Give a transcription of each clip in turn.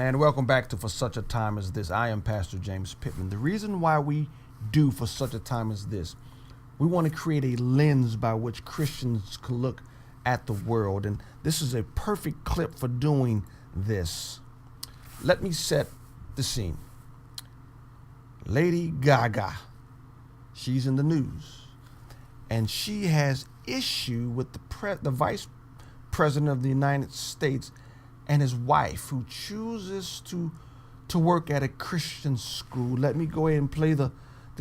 And welcome back to For Such a Time as This. I am Pastor James Pittman. The reason why we do For Such a Time as This, we want to create a lens by which Christians can look at the world. And this is a perfect clip for doing this. Let me set the scene. Lady Gaga, she's in the news. And she has issue with the Vice President of the United States and his wife, who chooses to work at a Christian school. Let me go ahead and play the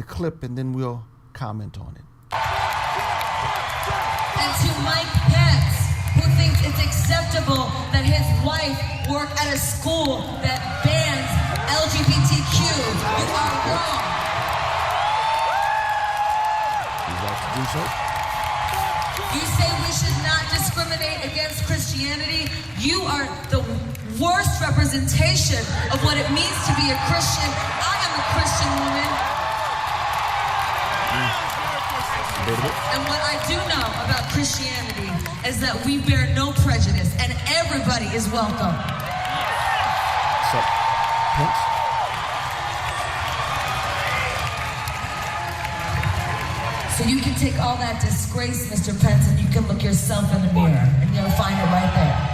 clip, and then we'll comment on it. And to Mike Pence, who thinks it's acceptable that his wife work at a school that bans LGBTQ, you are wrong. Would you like to do so? You say we should not discriminate against Christianity. You are the worst representation of what it means to be a Christian. I am a Christian woman. And what I do know about Christianity is that we bear no prejudice and everybody is welcome. So, Pence? So you can take all that disgrace, Mr. Pence, and you can look yourself in the mirror, and you'll find it right there.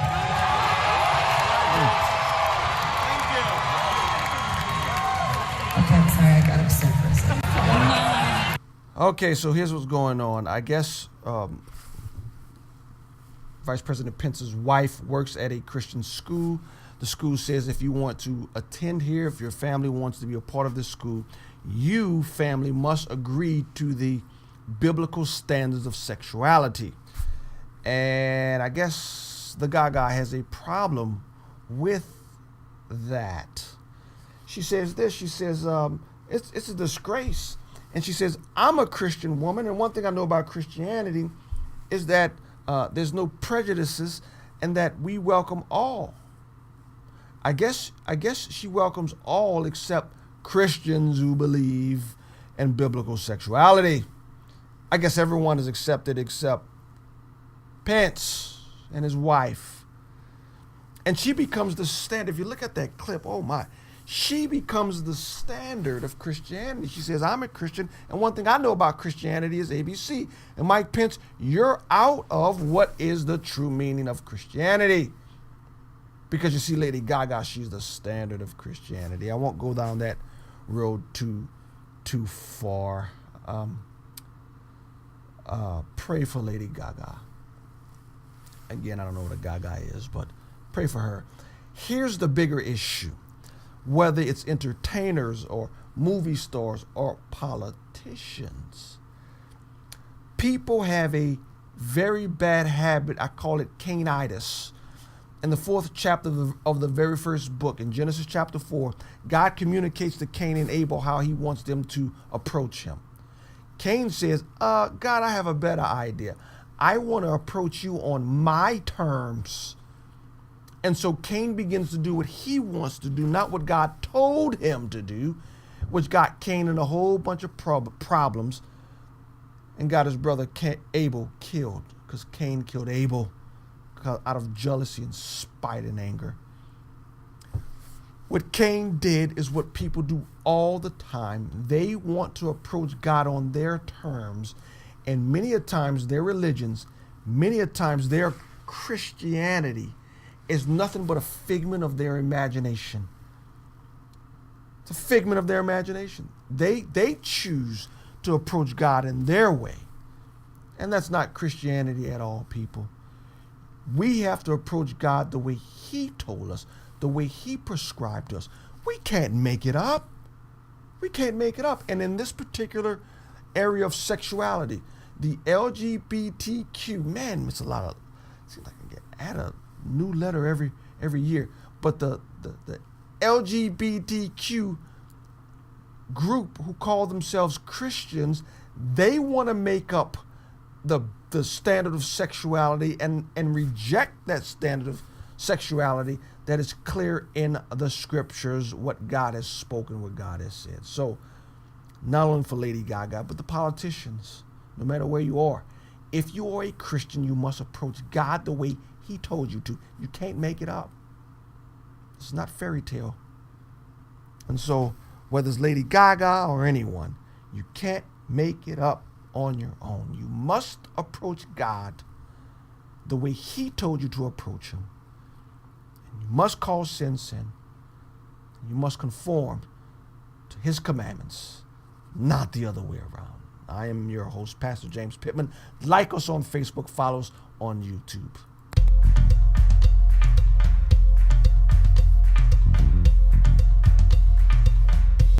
Okay, I'm sorry, I got upset for a second. Okay, so here's what's going on. I guess Vice President Pence's wife works at a Christian school. The school says if you want to attend here, if your family wants to be a part of this school, you, family, must agree to the biblical standards of sexuality. And I guess the Gaga has a problem with that. She says this, she says, it's a disgrace. And she says, I'm a Christian woman, and one thing I know about Christianity is that there's no prejudices and that we welcome all. I guess she welcomes all except Christians who believe in biblical sexuality. I guess everyone is accepted except Pence and his wife. And she becomes the standard. If you look at that clip, oh my, she becomes the standard of Christianity. She says, I'm a Christian, and one thing I know about Christianity is ABC. And Mike Pence, you're out of what is the true meaning of Christianity. Because you see, Lady Gaga, she's the standard of Christianity. I won't go down that road too far. Pray for Lady Gaga. Again, I don't know what a Gaga is, but pray for her. Here's the bigger issue. Whether it's entertainers or movie stars or politicians, people have a very bad habit. I call it Cainitis. In the 4th chapter of the very first book, in Genesis chapter 4, God communicates to Cain and Abel how he wants them to approach him. Cain says, God, I have a better idea. I want to approach you on my terms. And so Cain begins to do what he wants to do, not what God told him to do, which got Cain in a whole bunch of problems and got his brother Abel killed, because Cain killed Abel out of jealousy and spite and anger. What Cain did is what people do all the time. They want to approach God on their terms, and many a times their religions, many a times their Christianity is nothing but a figment of their imagination. It's a figment of their imagination. They choose to approach God in their way, and that's not Christianity at all, people. We have to approach God the way He told us, the way He prescribed to us. We can't make it up. We can't make it up. And in this particular area of sexuality, the LGBTQ, man, it's a lot of, it seems like I can add a new letter every year. But the LGBTQ group who call themselves Christians, they want to make up the standard of sexuality and reject that standard of sexuality that is clear in the scriptures, what God has spoken, what God has said. So not only for Lady Gaga, but the politicians, no matter where you are, if you are a Christian, you must approach God the way He told you to. You can't make it up. It's not fairy tale. And so, whether it's Lady Gaga or anyone, you can't make it up on your own. You must approach God the way He told you to approach Him. And you must call sin, sin. You must conform to His commandments, not the other way around. I am your host, Pastor James Pittman. Like us on Facebook, follow us on YouTube.